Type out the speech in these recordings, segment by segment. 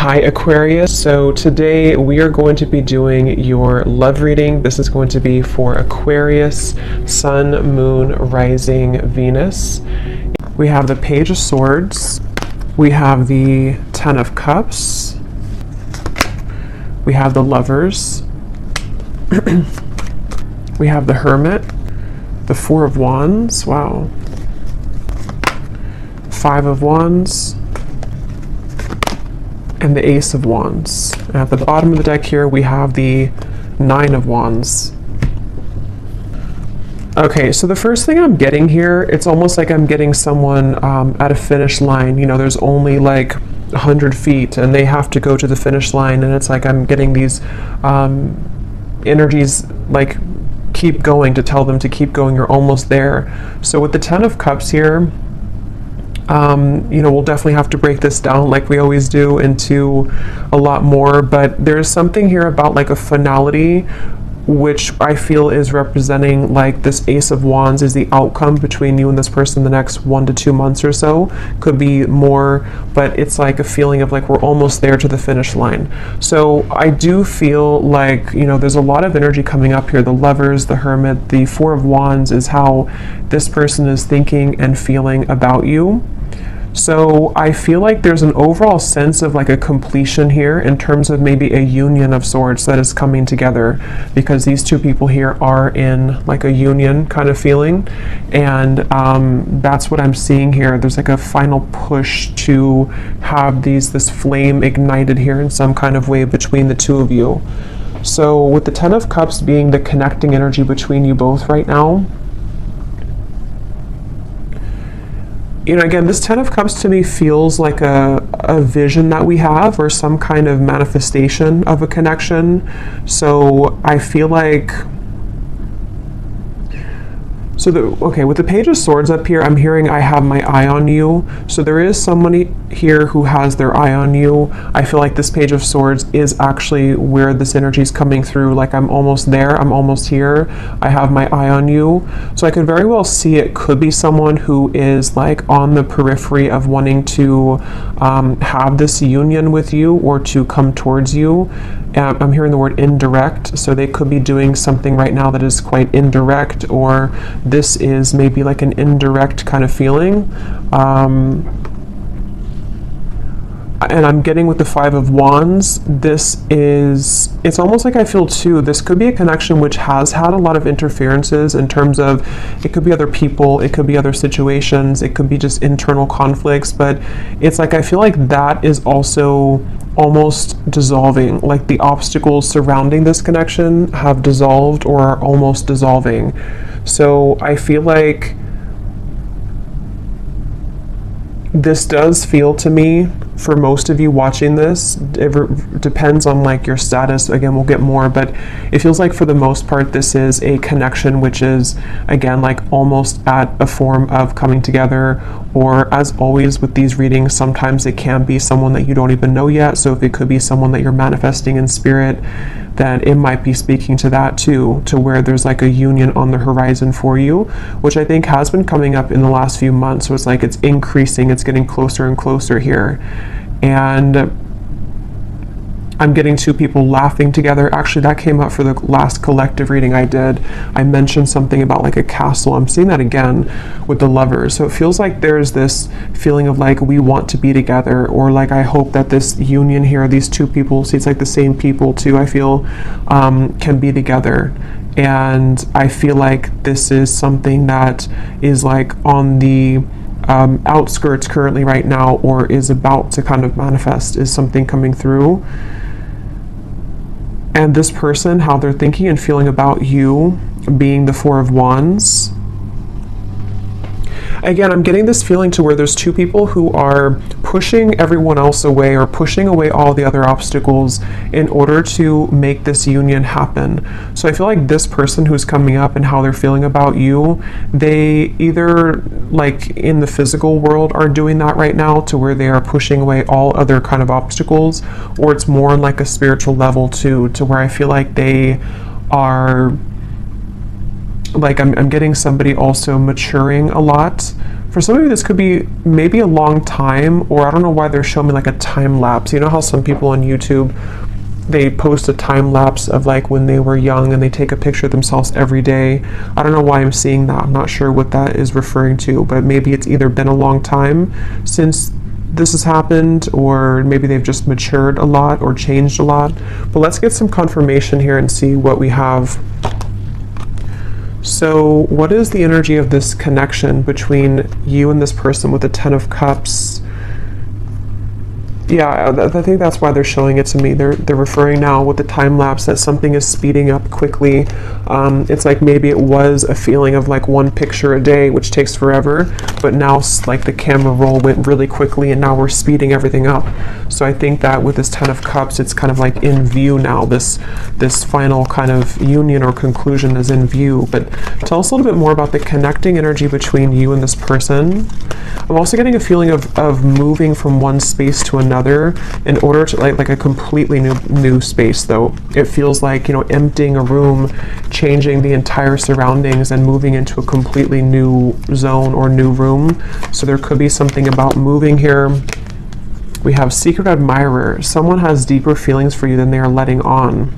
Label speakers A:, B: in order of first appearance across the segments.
A: Hi Aquarius, so today we are going to be doing your love reading. This is going to be for Aquarius, Sun, Moon, Rising, Venus. We have the Page of Swords, we have the Ten of Cups, we have the Lovers, we have the Hermit, the Four of Wands, wow, Five of Wands, and the Ace of Wands. And at the bottom of the deck here, we have the Nine of Wands. Okay, so the first thing I'm getting here, it's almost like I'm getting someone at a finish line. You know, there's only like 100 feet and they have to go to the finish line, and it's like I'm getting these energies like keep going, to tell them to keep going, you're almost there. So with the Ten of Cups here, you know, we'll definitely have to break this down like we always do into a lot more, but there's something here about like a finality, which I feel is representing like this Ace of Wands is the outcome between you and this person in the next 1 to 2 months or so. Could be more, but it's like a feeling of like we're almost there to the finish line. So I do feel like, you know, there's a lot of energy coming up here. The Lovers, the Hermit, the Four of Wands is how this person is thinking and feeling about you. So I feel like there's an overall sense of like a completion here in terms of maybe a union of sorts that is coming together, because these two people here are in like a union kind of feeling, and that's what I'm seeing here. There's like a final push to have this flame ignited here in some kind of way between the two of you. So with the Ten of Cups being the connecting energy between you both right now, you know, again, this Ten of Cups to me feels like a vision that we have, or some kind of manifestation of a connection. So I feel like, okay, with the Page of Swords up here, I'm hearing I have my eye on you. So there is somebody here who has their eye on you. I feel like this Page of Swords is actually where this energy is coming through. Like I'm almost there, I'm almost here, I have my eye on you. So I could very well see it could be someone who is like on the periphery of wanting to have this union with you or to come towards you. I'm hearing the word indirect, so they could be doing something right now that is quite indirect, or this is maybe like an indirect kind of feeling. And I'm getting with the Five of Wands, it's almost like I feel too, this could be a connection which has had a lot of interferences in terms of, it could be other people, it could be other situations, it could be just internal conflicts, but it's like I feel like that is also almost dissolving, like the obstacles surrounding this connection have dissolved or are almost dissolving. So I feel like this does feel to me, for most of you watching this, it depends on like your status, again we'll get more, but it feels like for the most part this is a connection which is again like almost at a form of coming together, or as always with these readings, sometimes it can be someone that you don't even know yet. So if it could be someone that you're manifesting in spirit, then it might be speaking to that too, to where there's like a union on the horizon for you, which I think has been coming up in the last few months. So it's like it's increasing, it's getting closer and closer here. And I'm getting two people laughing together. Actually, that came up for the last collective reading I did. I mentioned something about like a castle. I'm seeing that again with the Lovers. So it feels like there's this feeling of like we want to be together, or like I hope that this union here, these two people, see it's like the same people too, I feel, can be together. And I feel like this is something that is like on the outskirts currently right now, or is about to kind of manifest, is something coming through. And this person, how they're thinking and feeling about you, being the Four of Wands. Again, I'm getting this feeling to where there's two people who are pushing everyone else away, or pushing away all the other obstacles in order to make this union happen. So I feel like this person who's coming up and how they're feeling about you, they either like in the physical world are doing that right now, to where they are pushing away all other kind of obstacles, or it's more on like a spiritual level too, to where I feel like they are like, I'm getting somebody also maturing a lot For some of you, this could be maybe a long time, or I don't know why they're showing me like a time lapse. You know how some people on YouTube, they post a time lapse of like when they were young and they take a picture of themselves every day. I don't know why I'm seeing that. I'm not sure what that is referring to, but maybe it's either been a long time since this has happened, or maybe they've just matured a lot or changed a lot. But let's get some confirmation here and see what we have. So what is the energy of this connection between you and this person with the Ten of Cups? Yeah, I think that's why they're showing it to me. They're referring now with the time lapse that something is speeding up quickly. It's like maybe it was a feeling of like one picture a day, which takes forever, but now like the camera roll went really quickly and now we're speeding everything up. So I think that with this Ten of Cups, it's kind of like in view now. This final kind of union or conclusion is in view. But tell us a little bit more about the connecting energy between you and this person. I'm also getting a feeling of moving from one space to another in order to like a completely new space. Though it feels like, you know, emptying a room, changing the entire surroundings and moving into a completely new zone or new room. So there could be something about moving here. We have Secret Admirer. Someone has deeper feelings for you than they are letting on.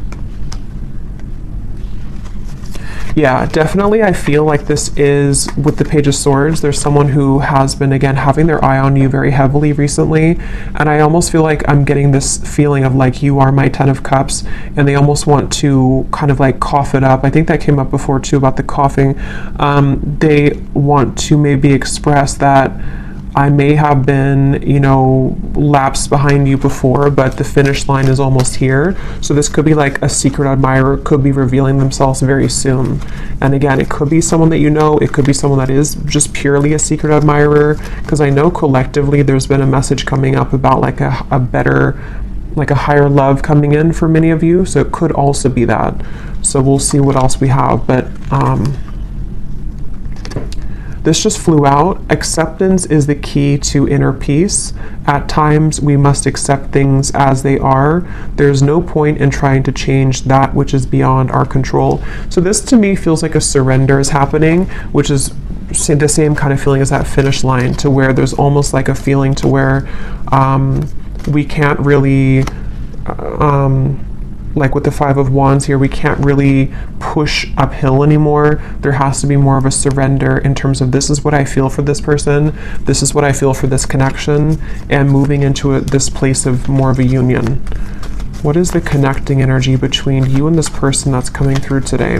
A: Yeah, definitely I feel like this is with the Page of Swords. There's someone who has been, again, having their eye on you very heavily recently. And I almost feel like I'm getting this feeling of like, you are my Ten of Cups. And they almost want to kind of like cough it up. I think that came up before too about the coughing. They want to maybe express that I may have been, you know, lapsed behind you before, but the finish line is almost here. So this could be like a secret admirer, could be revealing themselves very soon. And again, it could be someone that you know, it could be someone that is just purely a secret admirer, because I know collectively there's been a message coming up about like a better, like a higher love coming in for many of you. So it could also be that. So we'll see what else we have. But this just flew out. Acceptance is the key to inner peace. At times, we must accept things as they are. There's no point in trying to change that which is beyond our control. So this to me feels like a surrender is happening, which is the same kind of feeling as that finish line, to where there's almost like a feeling to where we can't really like with the Five of Wands here, we can't really push uphill anymore. There has to be more of a surrender in terms of, this is what I feel for this person, this is what I feel for this connection, and moving into this place of more of a union. What is the connecting energy between you and this person that's coming through today?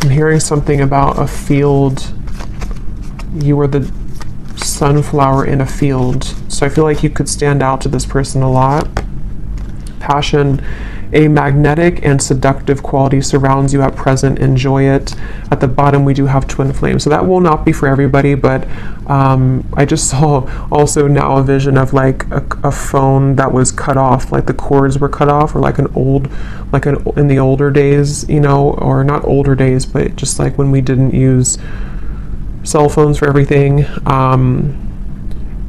A: I'm hearing something about a field. You are the sunflower in a field. So I feel like you could stand out to this person a lot. Passion, a magnetic and seductive quality surrounds you at present. Enjoy it. At the bottom, we do have twin flames. So that will not be for everybody, but I just saw also now a vision of like a phone that was cut off, like the cords were cut off, or like in the older days, you know, or not older days, but just like when we didn't use cell phones for everything.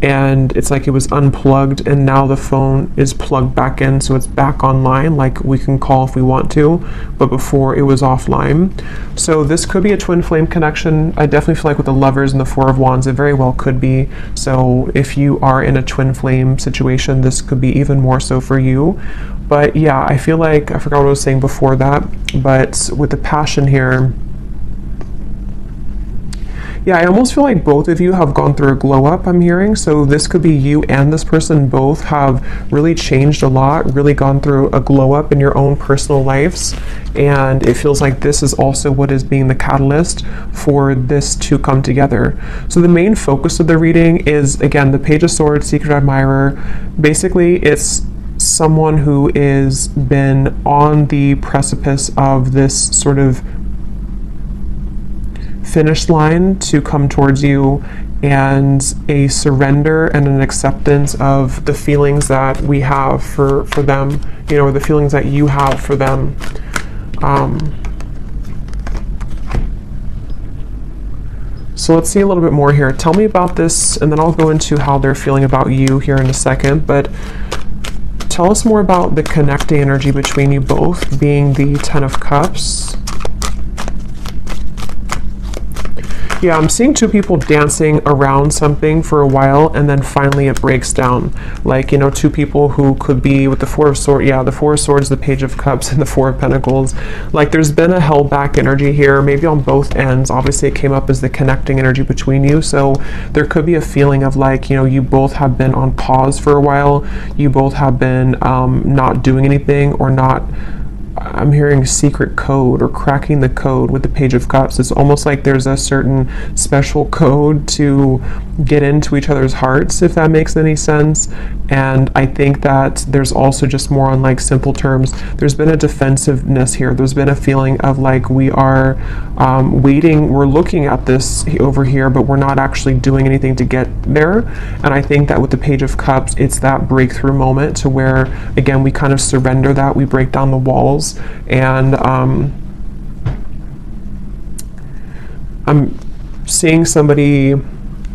A: And it's like it was unplugged and now the phone is plugged back in, so it's back online, like we can call if we want to, but before it was offline. So this could be a twin flame connection. I definitely feel like with the Lovers and the Four of Wands, it very well could be. So if you are in a twin flame situation, this could be even more so for you. But yeah, I feel like, I forgot what I was saying before that, but with the passion here, yeah, I almost feel like both of you have gone through a glow up, I'm hearing. So this could be you and this person both have really changed a lot, really gone through a glow up in your own personal lives. And it feels like this is also what is being the catalyst for this to come together. So the main focus of the reading is, again, the Page of Swords, Secret Admirer. Basically, it's someone who is been on the precipice of this sort of finish line to come towards you, and a surrender and an acceptance of the feelings that we have for them, you know, or the feelings that you have for them. So let's see a little bit more here. Tell me about this, and then I'll go into how they're feeling about you here in a second, but tell us more about the connecting energy between you both, being the Ten of Cups. Yeah, I'm seeing two people dancing around something for a while, and then finally it breaks down. Like, you know, two people who could be with the Four of Swords, yeah, the Four of Swords, the Page of Cups, and the Four of Pentacles. Like, there's been a held back energy here, maybe on both ends. Obviously, it came up as the connecting energy between you, so there could be a feeling of like, you know, you both have been on pause for a while. You both have been not doing anything, or not. I'm hearing secret code or cracking the code with the Page of Cups. It's almost like there's a certain special code to get into each other's hearts, if that makes any sense. And I think that there's also just more on like simple terms. There's been a defensiveness here. There's been a feeling of like we are waiting. We're looking at this over here, but we're not actually doing anything to get there. And I think that with the Page of Cups, it's that breakthrough moment to where, again, we kind of surrender that. We break down the walls. And I'm seeing somebody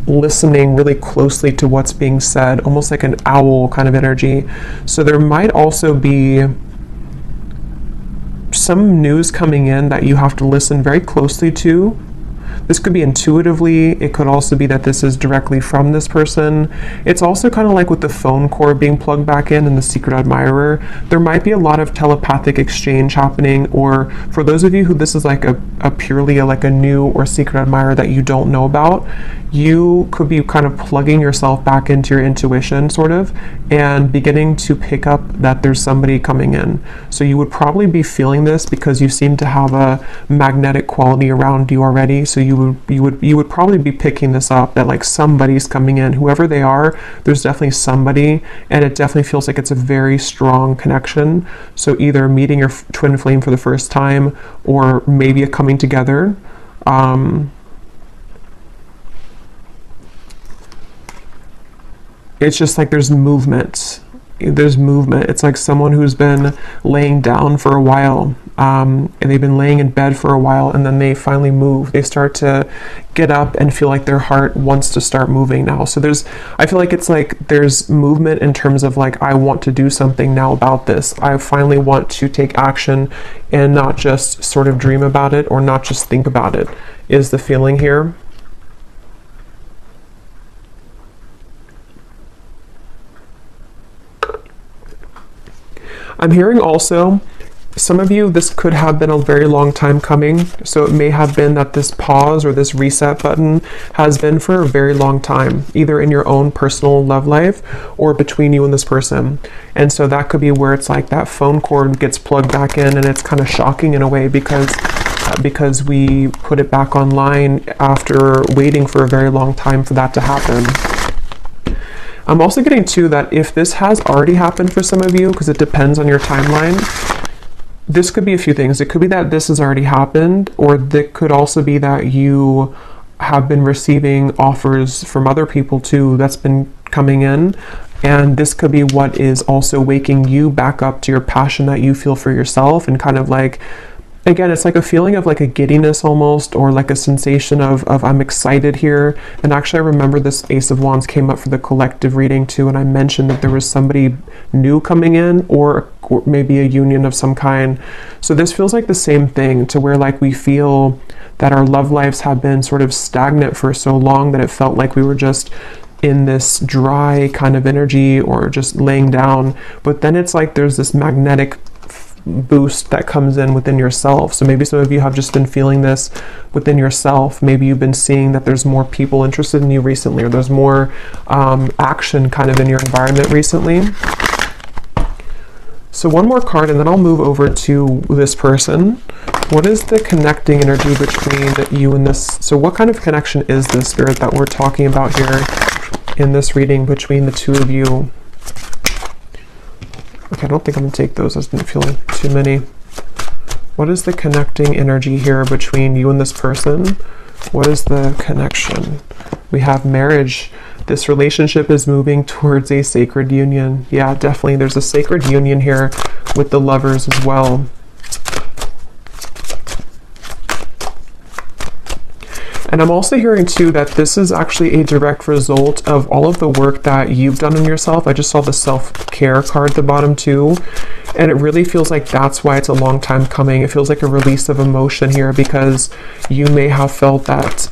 A: listening really closely to what's being said, almost like an owl kind of energy. So there might also be some news coming in that you have to listen very closely to. This could be intuitively. It could also be that this is directly from this person. It's also kind of like with the phone cord being plugged back in and the secret admirer. There might be a lot of telepathic exchange happening, or for those of you who this is like a purely like a new or secret admirer that you don't know about, you could be kind of plugging yourself back into your intuition sort of, and beginning to pick up that there's somebody coming in. So you would probably be feeling this because you seem to have a magnetic quality around you already. So you would probably be picking this up, that like somebody's coming in, whoever they are. There's definitely somebody, and it definitely feels like it's a very strong connection. So either meeting your twin flame for the first time, or maybe a coming together. It's just like there's movement. It's like someone who's been laying down for a while, and they've been laying in bed for a while, and then they finally move. They start to get up and feel like their heart wants to start moving now. So I feel like it's like there's movement in terms of like, I want to do something now about this. I finally want to take action and not just sort of dream about it, or not just think about it, is the feeling here. I'm hearing also, some of you, this could have been a very long time coming. So it may have been that this pause or this reset button has been for a very long time, either in your own personal love life or between you and this person. And so that could be where it's like that phone cord gets plugged back in, and it's kind of shocking in a way because we put it back online after waiting for a very long time for that to happen. I'm also getting too that if this has already happened for some of you, because it depends on your timeline, this could be a few things. It could be that this has already happened, or it could also be that you have been receiving offers from other people too that's been coming in. And this could be what is also waking you back up to your passion that you feel for yourself, and kind of like, again, it's like a feeling of like a giddiness almost, or like a sensation of I'm excited here. And actually, I remember this Ace of Wands came up for the collective reading too, and I mentioned that there was somebody new coming in, or maybe a union of some kind. So this feels like the same thing, to where like we feel that our love lives have been sort of stagnant for so long that it felt like we were just in this dry kind of energy, or just laying down. But then it's like there's this magnetic boost that comes in within yourself. So maybe some of you have just been feeling this within yourself. Maybe you've been seeing that there's more people interested in you recently, or there's more action kind of in your environment recently. So one more card, and then I'll move over to this person. What is the connecting energy between you and this? So what kind of connection is this, Spirit, that we're talking about here in this reading between the two of you? Okay, I don't think I'm going to take those. I didn't feel too many. What is the connecting energy here between you and this person? What is the connection? We have marriage. This relationship is moving towards a sacred union. Yeah, definitely. There's a sacred union here with the lovers as well. And I'm also hearing too that this is actually a direct result of all of the work that you've done on yourself. I just saw the self-care card at the bottom too. And it really feels like that's why it's a long time coming. It feels like a release of emotion here, because you may have felt that,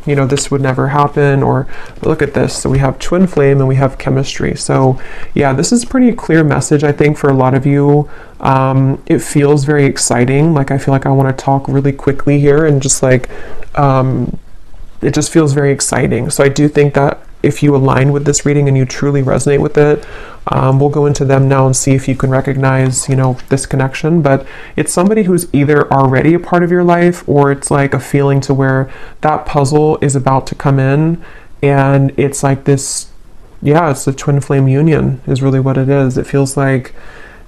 A: you know, this would never happen, or look at this. So we have twin flame and we have chemistry. So yeah, this is a pretty clear message, I think, for a lot of you. It feels very exciting. Like, I feel like I want to talk really quickly here, and just like, it just feels very exciting. So I do think that if you align with this reading and you truly resonate with it, we'll go into them now and see if you can recognize, you know, this connection. But it's somebody who's either already a part of your life, or it's like a feeling to where that puzzle is about to come in, and it's like this, yeah, it's a twin flame union is really what it is. It feels like,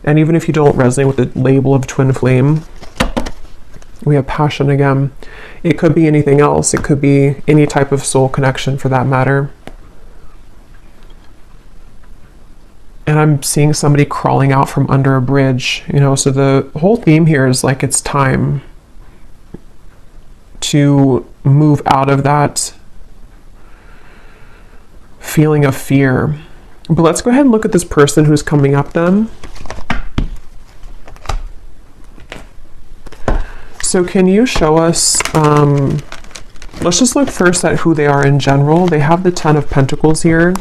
A: and even if you don't resonate with the label of twin flame, we have passion again. It could be anything else. It could be any type of soul connection for that matter. And I'm seeing somebody crawling out from under a bridge, you know, so the whole theme here is like, it's time to move out of that feeling of fear. But let's go ahead and look at this person who's coming up then. So can you show us, let's just look first at who they are in general. They have the 10 of Pentacles here.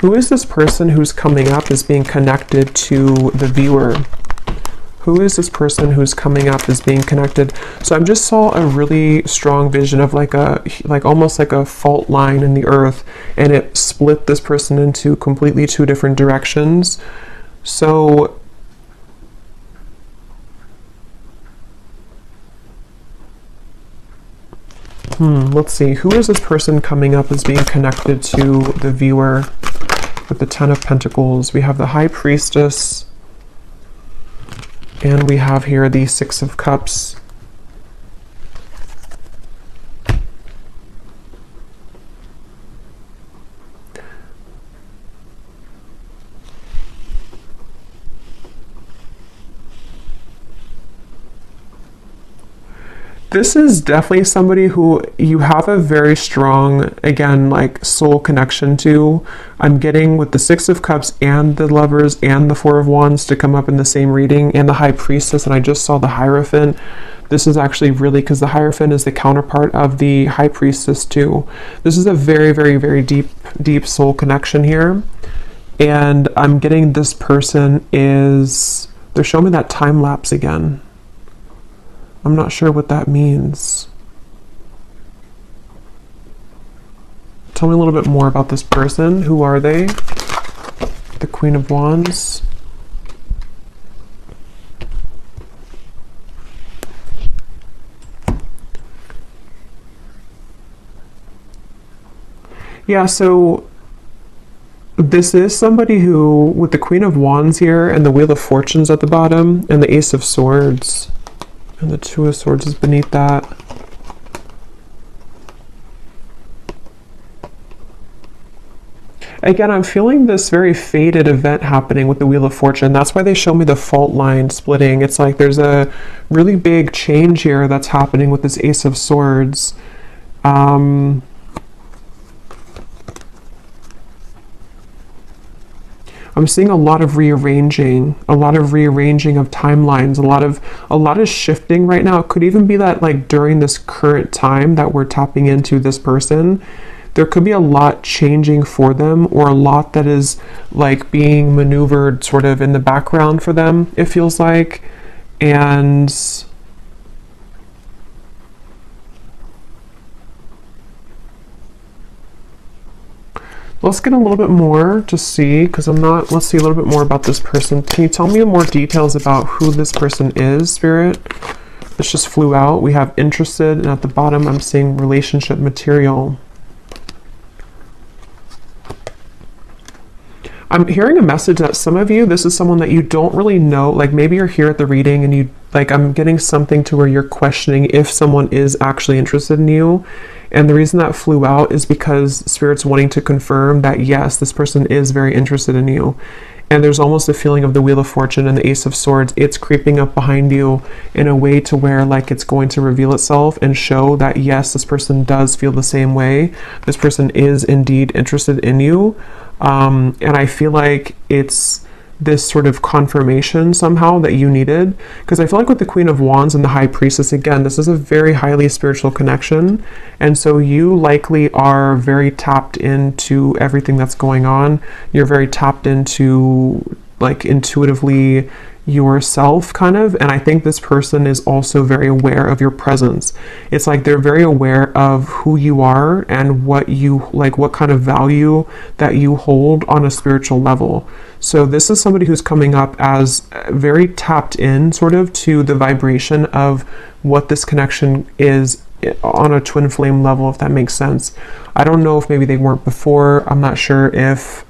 A: Who is this person who's coming up as being connected to the viewer? Who is this person who's coming up as being connected? So I just saw a really strong vision of like almost like a fault line in the earth, and it split this person into completely two different directions. So let's see, who is this person coming up as being connected to the viewer with the 10 of Pentacles? We have the High Priestess, and we have here the 6 of Cups. This is definitely somebody who you have a very strong, again, like soul connection to. I'm getting with the 6 of Cups and the Lovers and the 4 of Wands to come up in the same reading, and the High Priestess, and I just saw the Hierophant. This is actually really, because the Hierophant is the counterpart of the High Priestess too. This is a very, very, very deep soul connection here. And I'm getting this person is, they're showing me that time lapse again. I'm not sure what that means. Tell me a little bit more about this person. Who are they? The Queen of Wands. Yeah, so this is somebody who, with the Queen of Wands here and the Wheel of Fortunes at the bottom and the Ace of Swords, and the 2 of Swords is beneath that. Again, I'm feeling this very fated event happening with the Wheel of Fortune. That's why they show me the fault line splitting. It's like there's a really big change here that's happening with this Ace of Swords. I'm seeing a lot of rearranging of timelines, a lot of shifting right now. It could even be that like during this current time that we're tapping into this person, there could be a lot changing for them, or a lot that is like being maneuvered sort of in the background for them, it feels like. And let's get a little bit more to see, because let's see a little bit more about this person. Can you tell me more details about who this person is, Spirit? This just flew out. We have interested, and at the bottom I'm seeing relationship material. I'm hearing a message that some of you, this is someone that you don't really know, like maybe you're here at the reading and you, like, I'm getting something to where you're questioning if someone is actually interested in you. And the reason that flew out is because Spirit's wanting to confirm that yes, this person is very interested in you. And there's almost a feeling of the Wheel of Fortune and the Ace of Swords. It's creeping up behind you in a way to where like it's going to reveal itself and show that yes, this person does feel the same way. This person is indeed interested in you. And I feel like it's this sort of confirmation somehow that you needed. Because I feel like with the Queen of Wands and the High Priestess, again, this is a very highly spiritual connection. And so you likely are very tapped into everything that's going on. You're very tapped into, like, intuitively yourself, kind of. And I think this person is also very aware of your presence. It's like they're very aware of who you are and what you like, what kind of value that you hold on a spiritual level. So this is somebody who's coming up as very tapped in sort of to the vibration of what this connection is on a twin flame level, if that makes sense. I don't know if maybe they weren't before. I'm not sure if,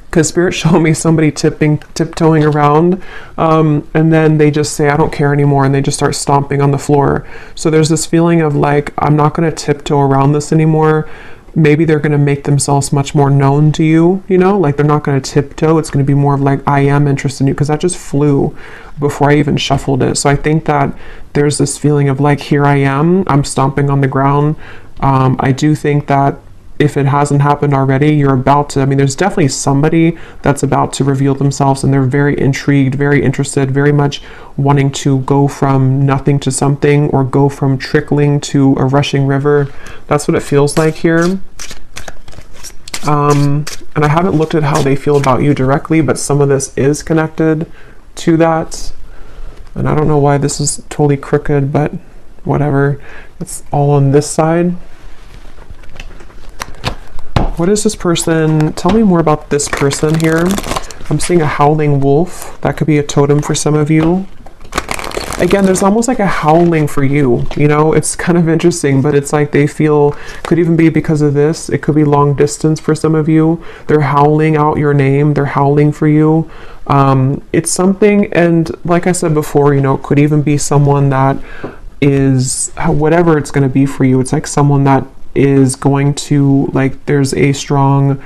A: because Spirit showed me somebody tiptoeing around, and then they just say, I don't care anymore, and they just start stomping on the floor. So there's this feeling of like, I'm not going to tiptoe around this anymore. Maybe they're going to make themselves much more known to you, you know, like they're not going to tiptoe. It's going to be more of like, I am interested in you, because that just flew before I even shuffled it. So I think that there's this feeling of like, here I am, I'm stomping on the ground. I do think that if it hasn't happened already, you're about to, I mean, there's definitely somebody that's about to reveal themselves, and they're very intrigued, very interested, very much wanting to go from nothing to something, or go from trickling to a rushing river. That's what it feels like here. And I haven't looked at how they feel about you directly, but some of this is connected to that. And I don't know why this is totally crooked, but whatever. It's all on this side. What is this person? Tell me more about this person here. I'm seeing a howling wolf. That could be a totem for some of you. Again, there's almost like a howling for you. You know, it's kind of interesting, but it's like they feel, could even be because of this. It could be long distance for some of you. They're howling out your name. They're howling for you. It's something, and like I said before, you know, it could even be someone that is, whatever it's going to be for you. It's like someone that is going to, like, there's a strong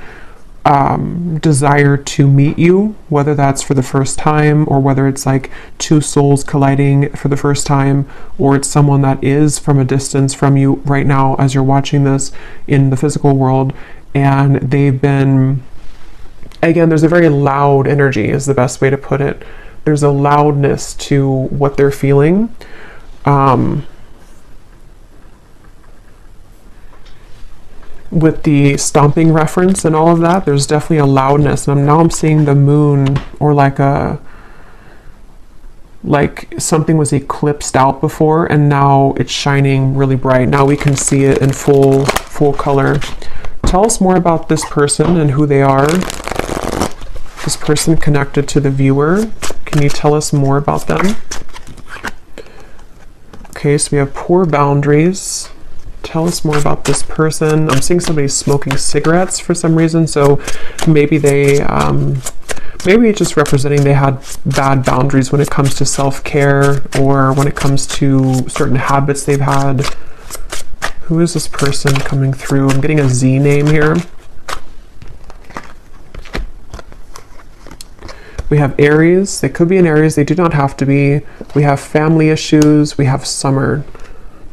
A: desire to meet you, whether that's for the first time, or whether it's like two souls colliding for the first time, or it's someone that is from a distance from you right now as you're watching this in the physical world, and they've been, again, there's a very loud energy is the best way to put it. There's a loudness to what they're feeling. With the stomping reference and all of that, there's definitely a loudness. And now I'm seeing the moon, or like something was eclipsed out before, and now it's shining really bright. Now we can see it in full color. Tell us more about this person and who they are. This person connected to the viewer. Can you tell us more about them? Okay, so we have poor boundaries. Tell us more about this person. I'm seeing somebody smoking cigarettes for some reason, so maybe they, maybe it's just representing they had bad boundaries when it comes to self-care, or when it comes to certain habits they've had. Who is this person coming through? I'm getting a Z name here. We have Aries. They could be an Aries. They do not have to be. We have family issues. We have summer.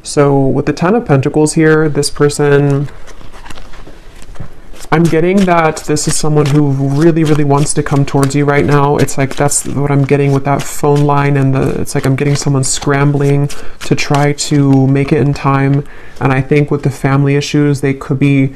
A: So with the Ten of Pentacles here, this person, I'm getting that this is someone who really, really wants to come towards you right now. It's like, that's what I'm getting with that phone line, and it's like I'm getting someone scrambling to try to make it in time. And I think with the family issues, they could be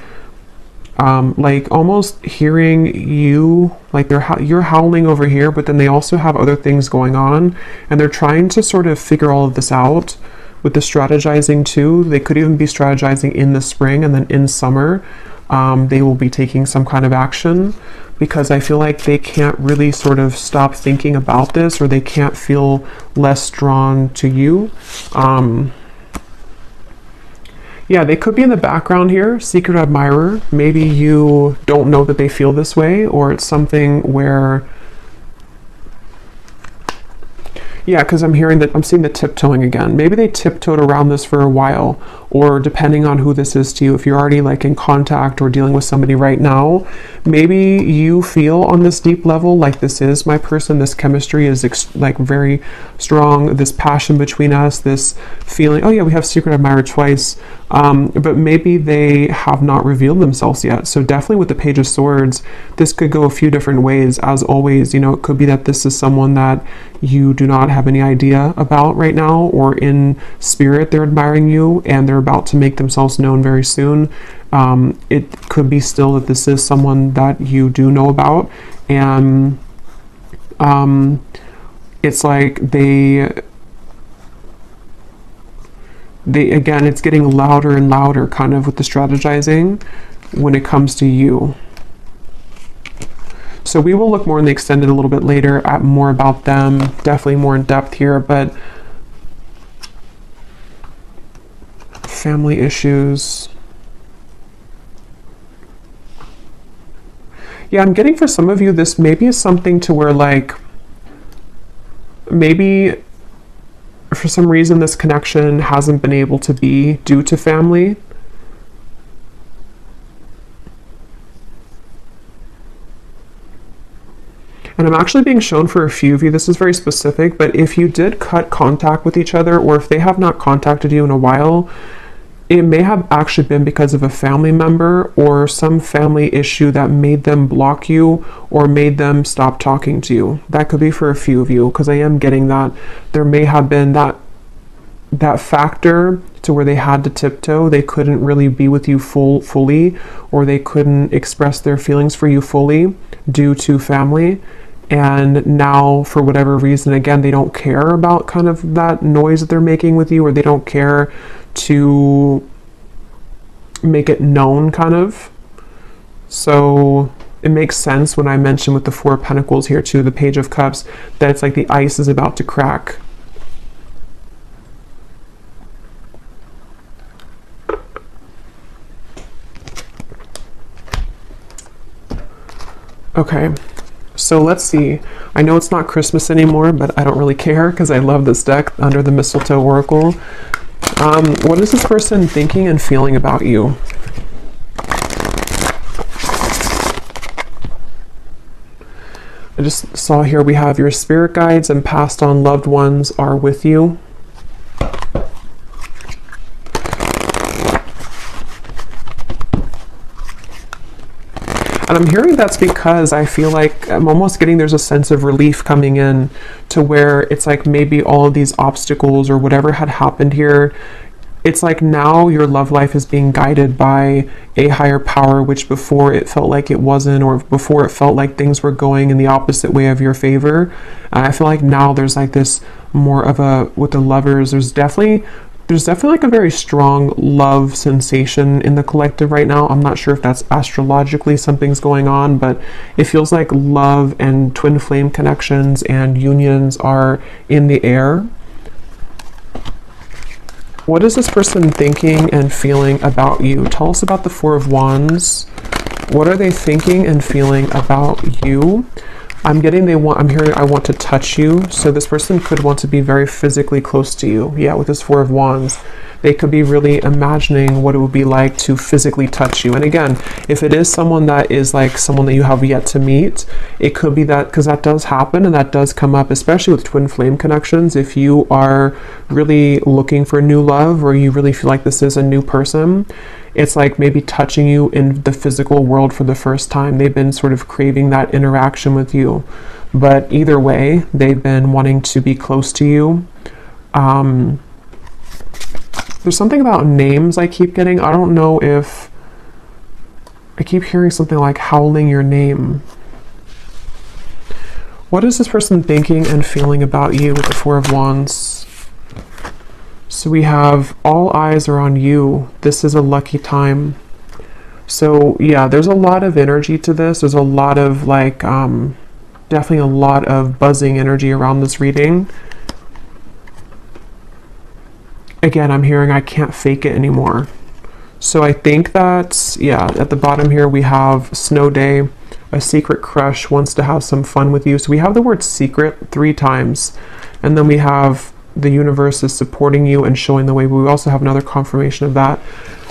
A: like almost hearing you, like you're howling over here, but then they also have other things going on, and they're trying to sort of figure all of this out. With the strategizing too, they could even be strategizing in the spring, and then in summer they will be taking some kind of action, because I feel like they can't really sort of stop thinking about this, or they can't feel less drawn to you. Yeah, they could be in the background here, secret admirer. Maybe you don't know that they feel this way, or it's something where, yeah, because I'm seeing the tiptoeing again. Maybe they tiptoed around this for a while, or depending on who this is to you, if you're already like in contact or dealing with somebody right now, Maybe you feel on this deep level like this is my person, this chemistry is like very strong, this passion between us, this feeling, oh yeah, we have secret admirer twice, but maybe they have not revealed themselves yet. So definitely with the Page of Swords, this could go a few different ways. As always, you know, it could be that this is someone that you do not have any idea about right now, or in spirit they're admiring you and they're about to make themselves known very soon. It could be still that this is someone that you do know about, and it's like they again, it's getting louder and louder kind of with the strategizing when it comes to you. So we will look more in the extended a little bit later at more about them, definitely more in depth here, but family issues. Yeah, I'm getting for some of you, this maybe is something to where like, maybe for some reason this connection hasn't been able to be due to family. And I'm actually being shown for a few of you, this is very specific, but if you did cut contact with each other, or if they have not contacted you in a while, it may have actually been because of a family member or some family issue that made them block you or made them stop talking to you. That could be for a few of you, because I am getting that there may have been that factor to where they had to tiptoe. They couldn't really be with you fully, or they couldn't express their feelings for you fully due to family. And now, for whatever reason, again, they don't care about kind of that noise that they're making with you, or they don't care to make it known kind of. So it makes sense when I mention with the Four of Pentacles here too, the Page of Cups, that it's like the ice is about to crack. Okay, so let's see. I know it's not Christmas anymore, but I don't really care because I love this deck, Under the Mistletoe Oracle. What is this person thinking and feeling about you? I just saw here we have your spirit guides and passed on loved ones are with you. And I'm hearing that's because I feel like I'm almost getting there's a sense of relief coming in to where it's like maybe all of these obstacles or whatever had happened here, it's like now your love life is being guided by a higher power, which before it felt like it wasn't, or before it felt like things were going in the opposite way of your favor. And I feel like now there's like this more of a, with the lovers, there's definitely like a very strong love sensation in the collective right now. I'm not sure if that's astrologically something's going on, but it feels like love and twin flame connections and unions are in the air. What is this person thinking and feeling about you? Tell us about the Four of Wands. What are they thinking and feeling about you? I'm hearing I want to touch you. So this person could want to be very physically close to you. Yeah, with this Four of Wands. They could be really imagining what it would be like to physically touch you. And again, if it is someone that is like someone that you have yet to meet, it could be that, because that does happen and that does come up, especially with twin flame connections. If you are really looking for new love, or you really feel like this is a new person, it's like maybe touching you in the physical world for the first time. They've been sort of craving that interaction with you. But either way, they've been wanting to be close to you. There's something about names I keep getting. I don't know if I keep hearing something like howling your name. What is this person thinking and feeling about you with the Four of Wands? So we have all eyes are on you. This is a lucky time. So yeah, there's a lot of energy to this. There's a lot of like, definitely a lot of buzzing energy around this reading. Again, I'm hearing I can't fake it anymore. So I think that, yeah, at the bottom here we have snow day, a secret crush wants to have some fun with you. So we have the word secret 3 times. And then we have the universe is supporting you and showing the way. We also have another confirmation of that.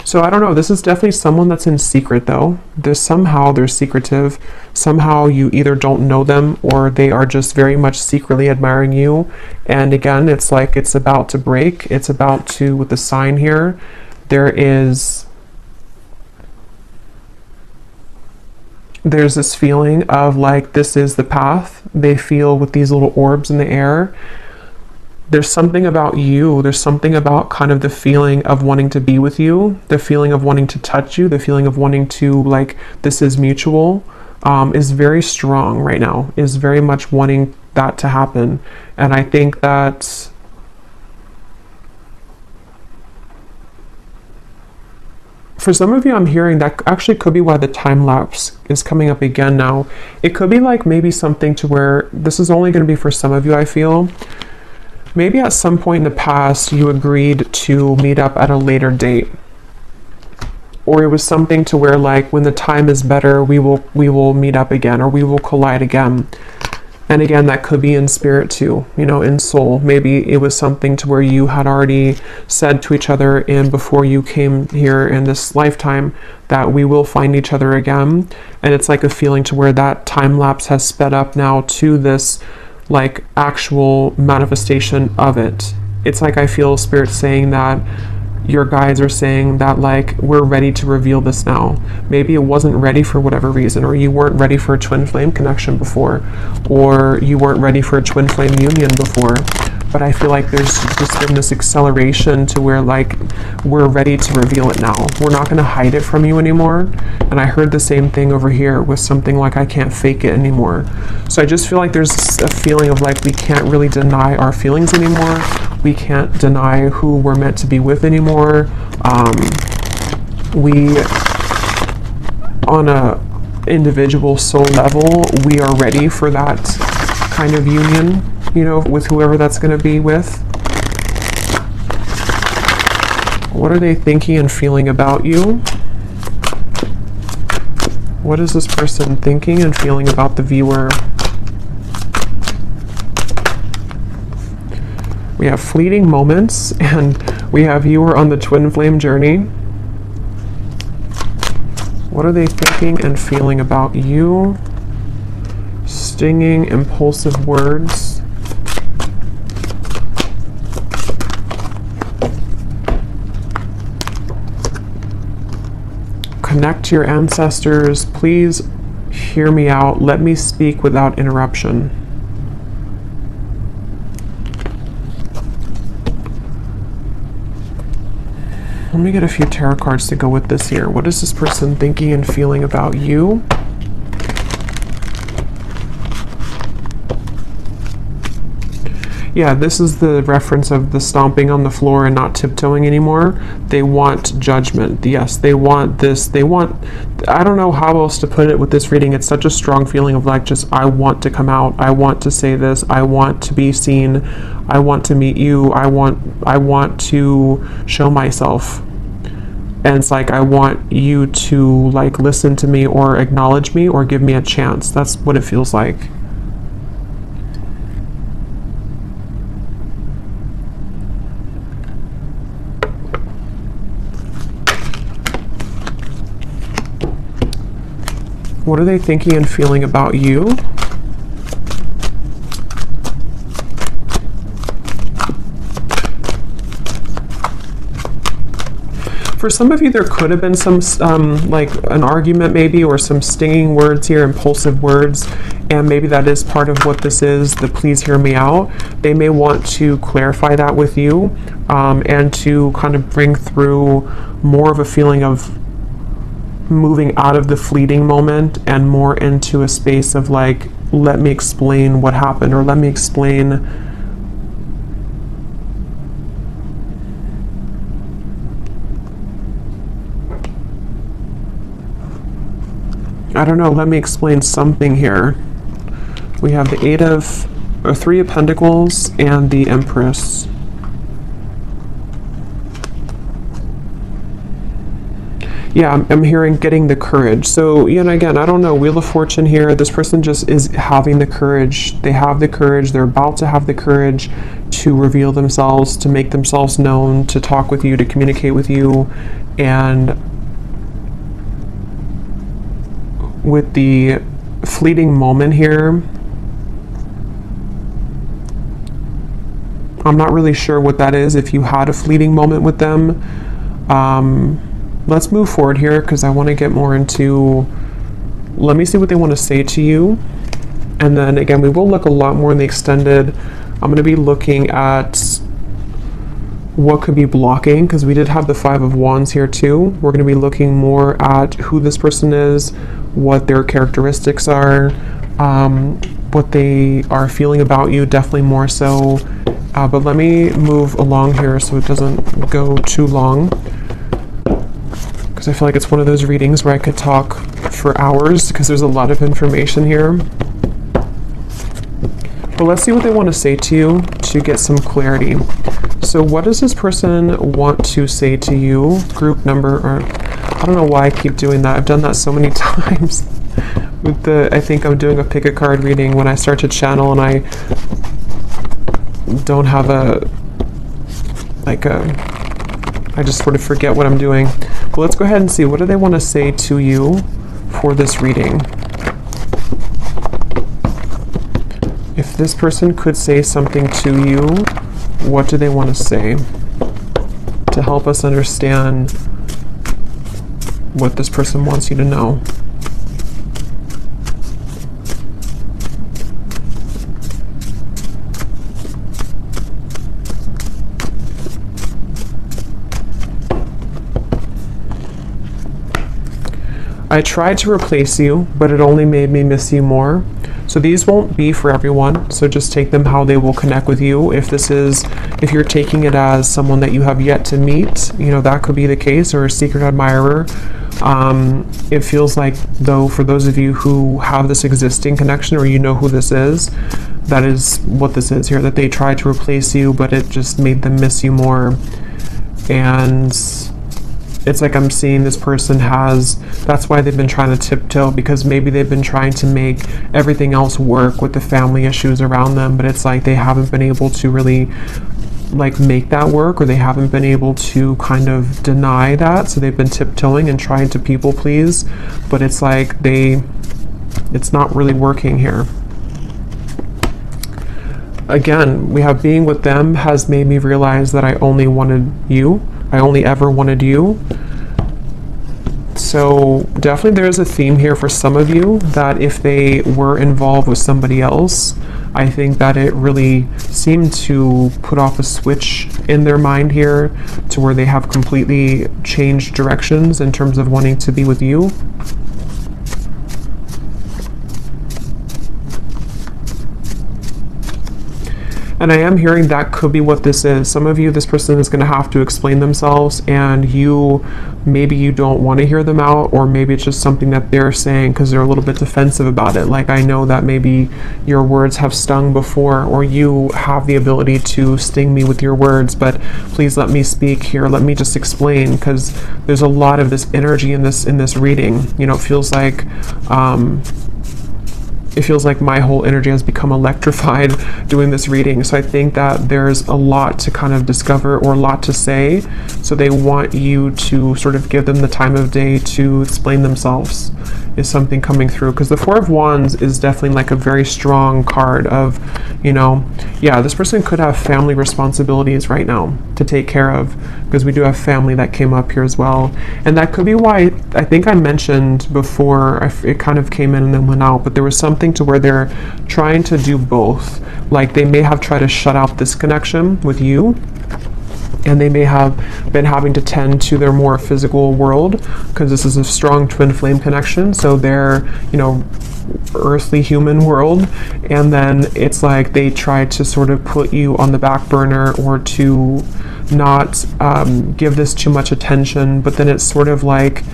A: So I don't know, this is definitely someone that's in secret though. They're secretive. Somehow you either don't know them or they are just very much secretly admiring you. And again, it's like it's about to break. It's about to, with the sign here, there's this feeling of like this is the path. They feel with these little orbs in the air. There's something about you, there's something about kind of the feeling of wanting to be with you, the feeling of wanting to touch you, the feeling of wanting to, like, this is mutual, is very strong right now, is very much wanting that to happen. And I think that for some of you, I'm hearing that actually could be why the time lapse is coming up again now. It could be like maybe something to where this is only going to be for some of you, I feel. Maybe at some point in the past, you agreed to meet up at a later date. Or it was something to where like, when the time is better, we will meet up again, or we will collide again. And again, that could be in spirit too, you know, in soul. Maybe it was something to where you had already said to each other and before you came here in this lifetime that we will find each other again. And it's like a feeling to where that time lapse has sped up now to this like actual manifestation of it. It's like I feel spirit saying that your guides are saying that like we're ready to reveal this now. Maybe it wasn't ready for whatever reason, or you weren't ready for a twin flame connection before, or you weren't ready for a twin flame union before. But I feel like there's just been this acceleration to where like we're ready to reveal it now. We're not going to hide it from you anymore. And I heard the same thing over here with something like I can't fake it anymore. So I just feel like there's a feeling of like we can't really deny our feelings anymore. We can't deny who we're meant to be with anymore. We, on a individual soul level, we are ready for that kind of union, you know, with whoever that's going to be with. What are they thinking and feeling about you? What is this person thinking and feeling about the viewer? We have fleeting moments, and we have viewer on the twin flame journey. What are they thinking and feeling about you? Stinging, impulsive words. Connect to your ancestors. Please hear me out. Let me speak without interruption. Let me get a few tarot cards to go with this here. What is this person thinking and feeling about you? Yeah, this is the reference of the stomping on the floor and not tiptoeing anymore. They want judgment. Yes, they want this. They want, I don't know how else to put it with this reading. It's such a strong feeling of like, just, I want to come out. I want to say this. I want to be seen. I want to meet you. I want to show myself. And it's like, I want you to like listen to me or acknowledge me or give me a chance. That's what it feels like. What are they thinking and feeling about you? For some of you, there could have been some, like an argument maybe, or some stinging words here, impulsive words, and maybe that is part of what this is, the please hear me out. They may want to clarify that with you, and to kind of bring through more of a feeling of moving out of the fleeting moment and more into a space of like, let me explain what happened, or let me explain I don't know, let me explain something here. We have the Three of Pentacles and the Empress. Yeah, I'm hearing getting the courage. So, you know, again, I don't know, Wheel of Fortune here. This person just is having the courage. They have the courage. They're about to have the courage to reveal themselves, to make themselves known, to talk with you, to communicate with you. And with the fleeting moment here, I'm not really sure what that is, if you had a fleeting moment with them. Let's move forward here because I want to get more into, let me see what they want to say to you. And then again, we will look a lot more in the extended. I'm going to be looking at what could be blocking, because we did have the Five of Wands here too. We're going to be looking more at who this person is, what their characteristics are, what they are feeling about you, definitely more so. But let me move along here so it doesn't go too long, because I feel like it's one of those readings where I could talk for hours because there's a lot of information here. But let's see what they want to say to you to get some clarity. So what does this person want to say to you? Group number, or I don't know why I keep doing that. I've done that so many times. With the, I think I'm doing a pick a card reading when I start to channel and I don't have I just sort of forget what I'm doing. But let's go ahead and see, what do they want to say to you for this reading? If this person could say something to you, what do they want to say to help us understand what this person wants you to know? I tried to replace you, but it only made me miss you more. So these won't be for everyone, so just take them how they will connect with you. If you're taking it as someone that you have yet to meet, you know, that could be the case, or a secret admirer. It feels like, though, for those of you who have this existing connection, or you know who this is, that is what this is here, that they tried to replace you, but it just made them miss you more. And it's like I'm seeing this person that's why they've been trying to tiptoe, because maybe they've been trying to make everything else work with the family issues around them, but it's like they haven't been able to really like make that work, or they haven't been able to kind of deny that, so they've been tiptoeing and trying to people please, but it's like it's not really working here. Again, we have being with them has made me realize that I only wanted you. I only ever wanted you. So definitely there is a theme here for some of you that if they were involved with somebody else, I think that it really seemed to put off a switch in their mind here to where they have completely changed directions in terms of wanting to be with you. And I am hearing that could be what this is. Some of you, this person is going to have to explain themselves, and maybe you don't want to hear them out, or maybe it's just something that they're saying because they're a little bit defensive about it. Like, I know that maybe your words have stung before, or you have the ability to sting me with your words, but please let me speak here. Let me just explain, because there's a lot of this energy in this reading. You know, it feels like my whole energy has become electrified doing this reading. So I think that there's a lot to kind of discover, or a lot to say. So they want you to sort of give them the time of day to explain themselves, is something coming through. Because the Four of Wands is definitely like a very strong card of, you know, yeah, this person could have family responsibilities right now to take care of, because we do have family that came up here as well. And that could be why I think I mentioned before, it kind of came in and then went out, but there was something to where they're trying to do both. Like, they may have tried to shut out this connection with you, and they may have been having to tend to their more physical world, because this is a strong twin flame connection. So they're, you know, earthly human world, and then it's like they try to sort of put you on the back burner, or to not give this too much attention. But then it's sort of like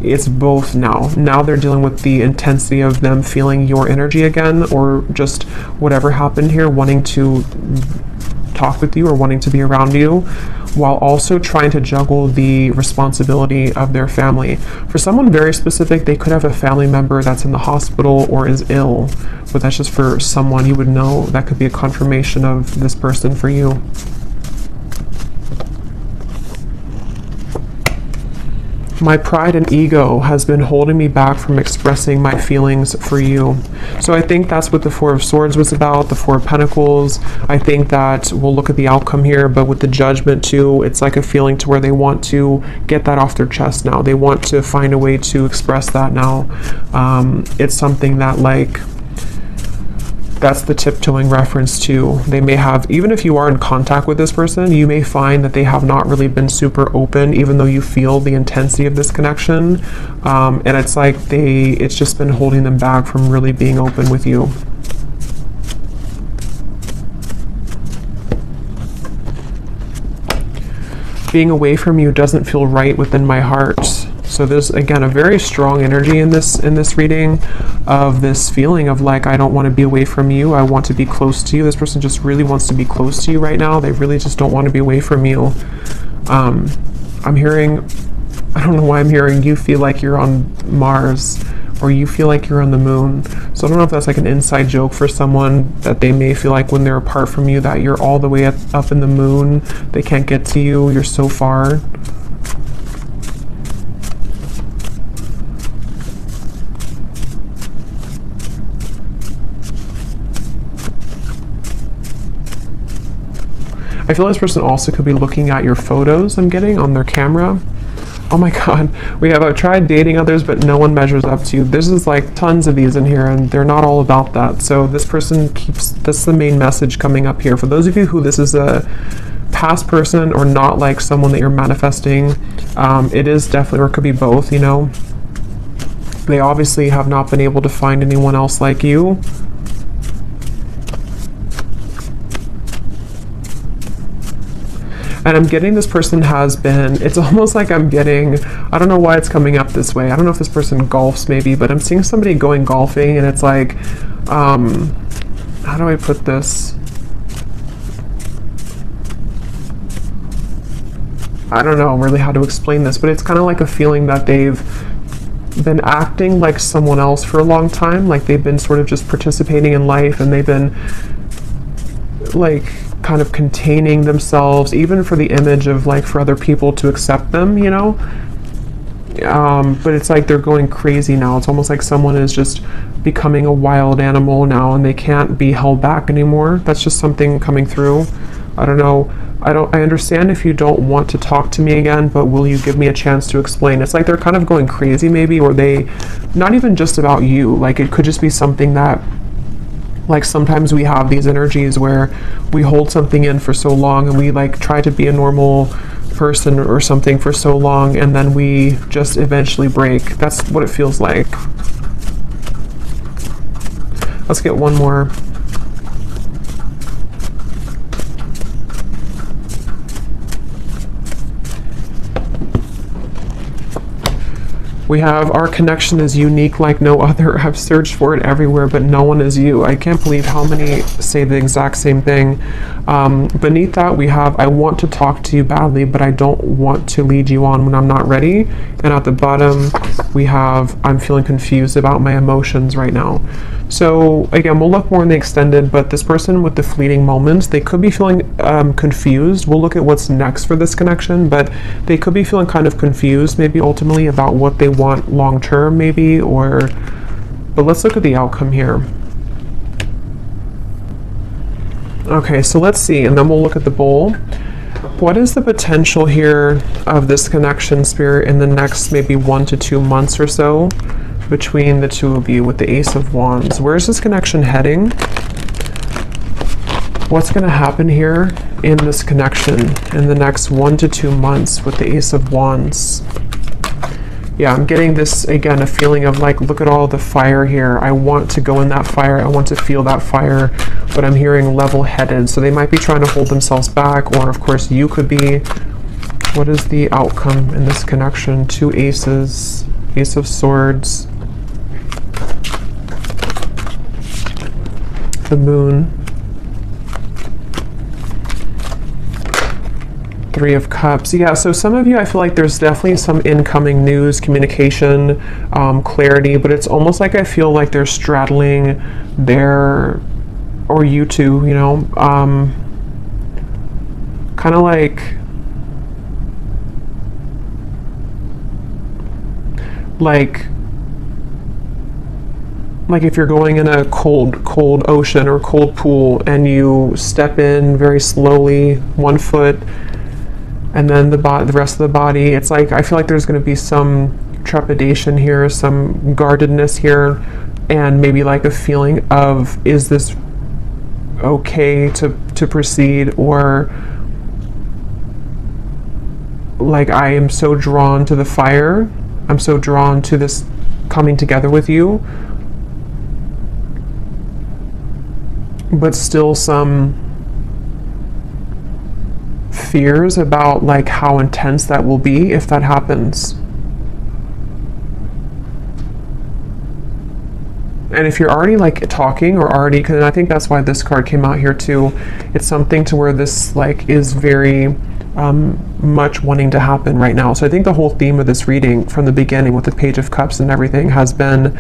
A: it's both now they're dealing with the intensity of them feeling your energy again, or just whatever happened here, wanting to talk with you or wanting to be around you, while also trying to juggle the responsibility of their family. For someone very specific, they could have a family member that's in the hospital or is ill, but that's just for someone you would know. That could be a confirmation of this person for you. My pride and ego has been holding me back from expressing my feelings for you. So I think that's what the Four of Swords was about, the Four of Pentacles. I think that we'll look at the outcome here, but with the Judgment too, it's like a feeling to where they want to get that off their chest now. They want to find a way to express that now. It's something that, like, that's the tiptoeing reference to. They may have, even if you are in contact with this person, you may find that they have not really been super open, even though you feel the intensity of this connection. And it's like it's just been holding them back from really being open with you. Being away from you doesn't feel right within my heart. So there's, again, a very strong energy in this reading of this feeling of like, I don't want to be away from you. I want to be close to you. This person just really wants to be close to you right now. They really just don't want to be away from you. I'm hearing, I don't know why I'm hearing you feel like you're on Mars, or you feel like you're on the moon. So I don't know if that's like an inside joke for someone, that they may feel like when they're apart from you that you're all the way up in the moon. They can't get to you. You're so far. I feel this person also could be looking at your photos I'm getting on their camera. Oh my god, I've tried dating others, but no one measures up to you. This is like tons of these in here, and they're not all about that. So this person that's the main message coming up here. For those of you who this is a past person or not like someone that you're manifesting, it is definitely, or it could be both, you know. They obviously have not been able to find anyone else like you. And I'm getting this person has been, it's almost like I'm getting, I don't know why it's coming up this way. I don't know if this person golfs maybe, but I'm seeing somebody going golfing, and it's like, how do I put this? I don't know really how to explain this, but it's kind of like a feeling that they've been acting like someone else for a long time. Like they've been sort of just participating in life, and they've been like kind of containing themselves, even for the image of like for other people to accept them, you know. But it's like they're going crazy now. It's almost like someone is just becoming a wild animal now, and they can't be held back anymore. That's just something coming through. I don't know. I understand if you don't want to talk to me again, but will you give me a chance to explain? It's like they're kind of going crazy maybe, or they, not even just about you, like it could just be something that, like sometimes we have these energies where we hold something in for so long, and we like try to be a normal person or something for so long, and then we just eventually break. That's what it feels like. Let's get one more. We have, our connection is unique like no other. I've searched for it everywhere, but no one is you. I can't believe how many say the exact same thing. Beneath that, we have, I want to talk to you badly, but I don't want to lead you on when I'm not ready. And at the bottom, we have, I'm feeling confused about my emotions right now. So again, we'll look more in the extended, but this person with the fleeting moments, they could be feeling confused. We'll look at what's next for this connection, but they could be feeling kind of confused, maybe ultimately about what they want long term, maybe, but let's look at the outcome here. Okay, so let's see, and then we'll look at the bowl. What is the potential here of this connection, Spirit, in the next maybe 1 to 2 months or so between the two of you with the Ace of Wands? Where is this connection heading? What's going to happen here in this connection in the next 1 to 2 months with the Ace of Wands? Yeah, I'm getting this, again, a feeling of like, look at all the fire here. I want to go in that fire. I want to feel that fire, but I'm hearing level-headed. So they might be trying to hold themselves back, or of course you could be. What is the outcome in this connection? 2 aces, Ace of Swords, the Moon, 3 of Cups. Yeah, so some of you, I feel like there's definitely some incoming news, communication, clarity, but it's almost like I feel like they're straddling their, or you two, you know, kind of like, like if you're going in a cold ocean or cold pool and you step in very slowly, 1 foot, and then the rest of the body, it's like, I feel like there's going to be some trepidation here, some guardedness here, and maybe like a feeling of, is this okay to proceed, or like, I am so drawn to the fire, I'm so drawn to this coming together with you, but still some fears about like how intense that will be if that happens. And if you're already like talking or already, because I think that's why this card came out here too, it's something to where this like is very much wanting to happen right now. So I think the whole theme of this reading from the beginning with the Page of Cups and everything has been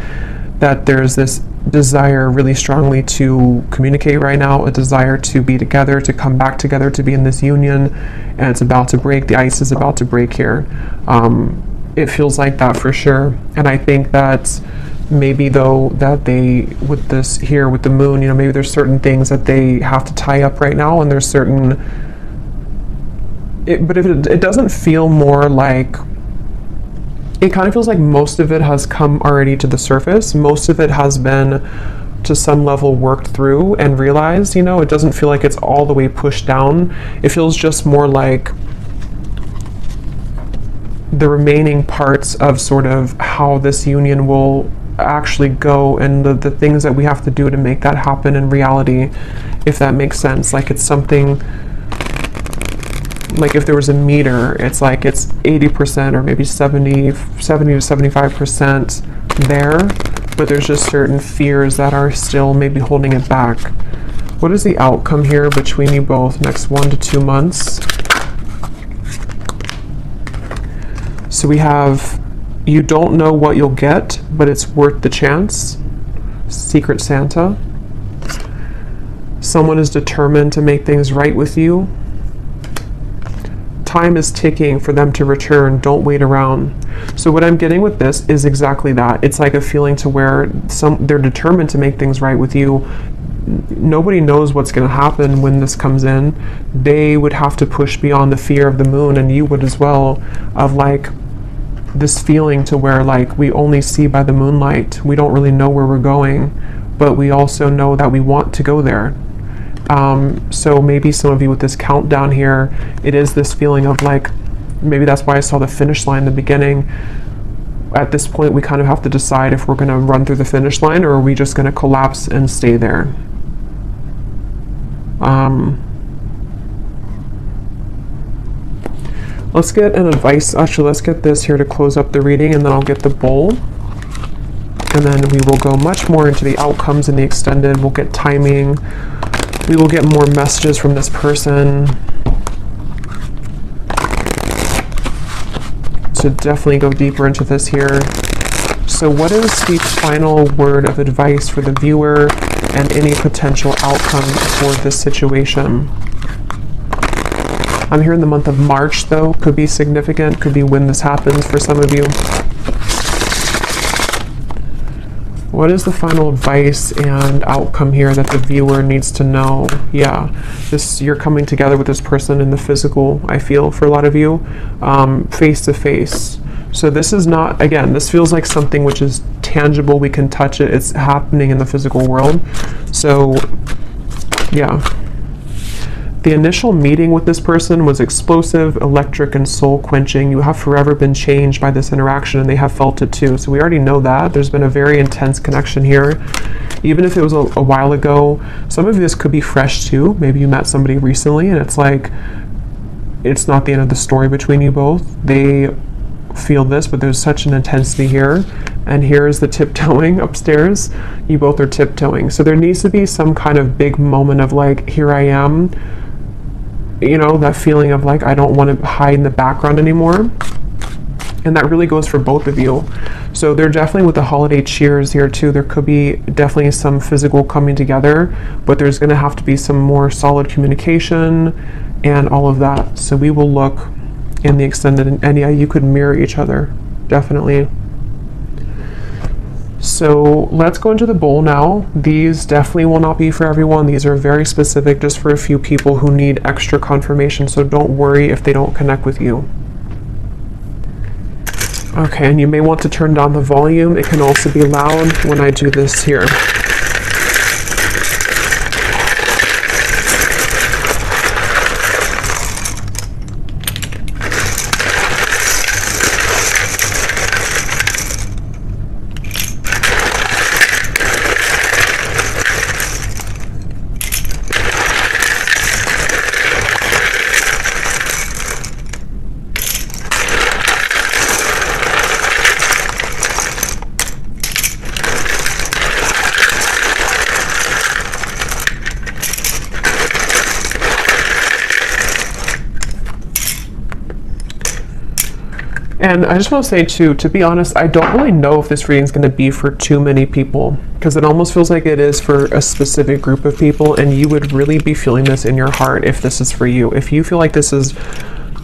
A: that there's this desire really strongly to communicate right now, a desire to be together, to come back together, to be in this union, and it's about to break. The ice is about to break here. It feels like that for sure. And I think that maybe though that they, with this here with the moon, you know, maybe there's certain things that they have to tie up right now, and there's certain, but if it doesn't feel more like, it kind of feels like most of it has come already to the surface. Most of it has been to some level worked through and realized, you know, it doesn't feel like it's all the way pushed down. It feels just more like the remaining parts of sort of how this union will actually go, and the things that we have to do to make that happen in reality, if that makes sense. Like, it's something, like if there was a meter, it's like it's 80% or maybe 70 to 75% there, but there's just certain fears that are still maybe holding it back. What is the outcome here between you both next 1 to 2 months? So we have, you don't know what you'll get, but it's worth the chance. Secret Santa. Someone is determined to make things right with you. Time is ticking for them to return. Don't wait around. So what I'm getting with this is exactly that. It's like a feeling to where they're determined to make things right with you. Nobody knows what's going to happen when this comes in. They would have to push beyond the fear of the moon, and you would as well, of like this feeling to where like we only see by the moonlight. We don't really know where we're going, but we also know that we want to go there. So maybe some of you with this countdown here, it is this feeling of like, maybe that's why I saw the finish line in the beginning. At this point, we kind of have to decide if we're going to run through the finish line, or are we just going to collapse and stay there. Let's get an advice. Actually, let's get this here to close up the reading, and then I'll get the bowl. And then we will go much more into the outcomes in the extended. We'll get timing. We will get more messages from this person. To definitely go deeper into this here. So what is the final word of advice for the viewer and any potential outcome for this situation? I'm here in the month of March, though. Could be significant, could be when this happens for some of you. What is the final advice and outcome here that the viewer needs to know? Yeah, you're coming together with this person in the physical, I feel, for a lot of you, face to face. So this is not, again, this feels like something which is tangible, we can touch it, it's happening in the physical world. So, yeah. The initial meeting with this person was explosive, electric, and soul-quenching. You have forever been changed by this interaction, and they have felt it too. So we already know that. There's been a very intense connection here. Even if it was a while ago, some of this could be fresh too. Maybe you met somebody recently, and it's like, it's not the end of the story between you both. They feel this, but there's such an intensity here. And here's the tiptoeing upstairs. You both are tiptoeing. So there needs to be some kind of big moment of like, here I am. You know, that feeling of like, I don't want to hide in the background anymore. And that really goes for both of you. So they're definitely with the holiday cheers here too. There could be definitely some physical coming together, but there's going to have to be some more solid communication and all of that. So we will look in the extended, and yeah, you could mirror each other, definitely. So let's go into the bowl now. These definitely will not be for everyone. These are very specific just for a few people who need extra confirmation, so don't worry if they don't connect with you. Okay, and you may want to turn down the volume. It can also be loud when I do this here. And I just want to say too, to be honest, I don't really know if this reading is going to be for too many people, because it almost feels like it is for a specific group of people, and you would really be feeling this in your heart if this is for you. If you feel like this is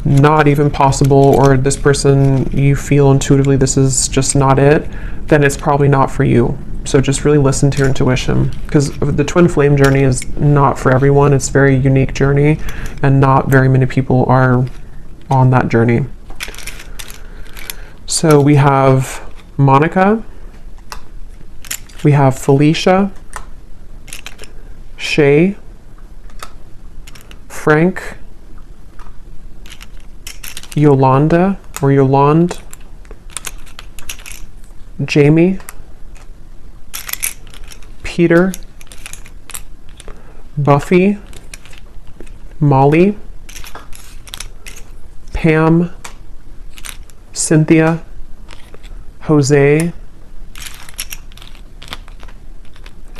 A: not even possible, or this person, you feel intuitively this is just not it, then it's probably not for you. So just really listen to your intuition, because the twin flame journey is not for everyone. It's a very unique journey, and not very many people are on that journey. So we have Monica, we have Felicia, Shay, Frank, Yolanda or Yolande, Jamie, Peter, Buffy, Molly, Pam, Cynthia, Jose,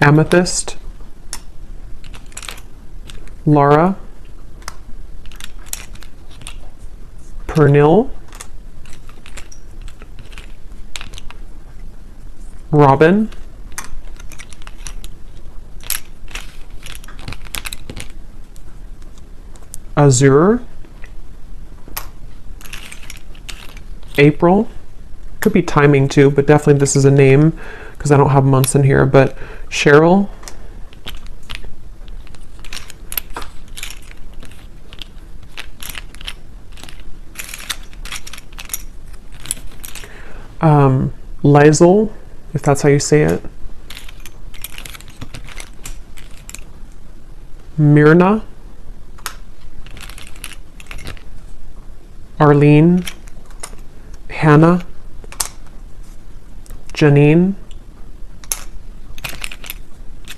A: Amethyst, Laura, Pernil, Robin, Azure, April, could be timing too, but definitely this is a name because I don't have months in here, but Cheryl, Lizel, if that's how you say it, Myrna, Arlene, Hannah, Janine,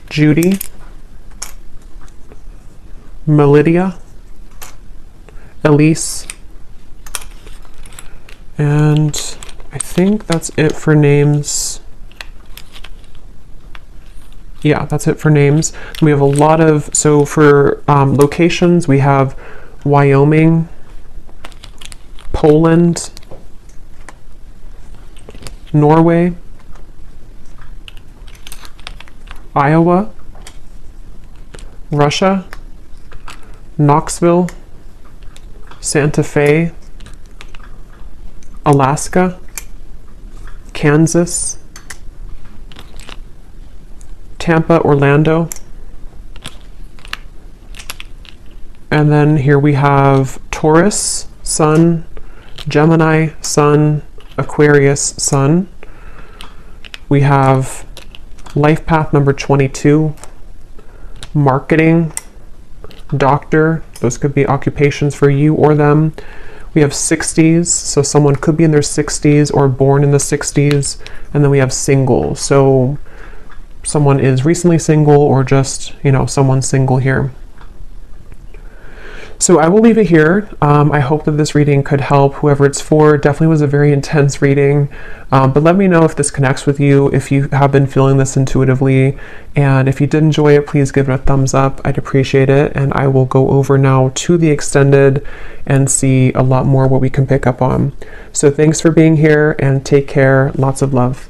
A: Judy, Melidia, Elise, and I think that's it for names. Yeah, that's it for names. We have a lot of, so for locations, we have Wyoming, Poland, Norway, Iowa, Russia, Knoxville, Santa Fe, Alaska, Kansas, Tampa, Orlando, and then here we have Taurus, Sun, Gemini, Sun, Aquarius, Sun. We have life path number 22, marketing, doctor, those could be occupations for you or them. We have 60s, so someone could be in their 60s or born in the 60s, and then we have single, so someone is recently single or just, you know, someone single here. So I will leave it here. I hope that this reading could help whoever it's for. It definitely was a very intense reading, but let me know if this connects with you, if you have been feeling this intuitively, and if you did enjoy it, please give it a thumbs up. I'd appreciate it, and I will go over now to the extended and see a lot more what we can pick up on. So thanks for being here, and take care. Lots of love.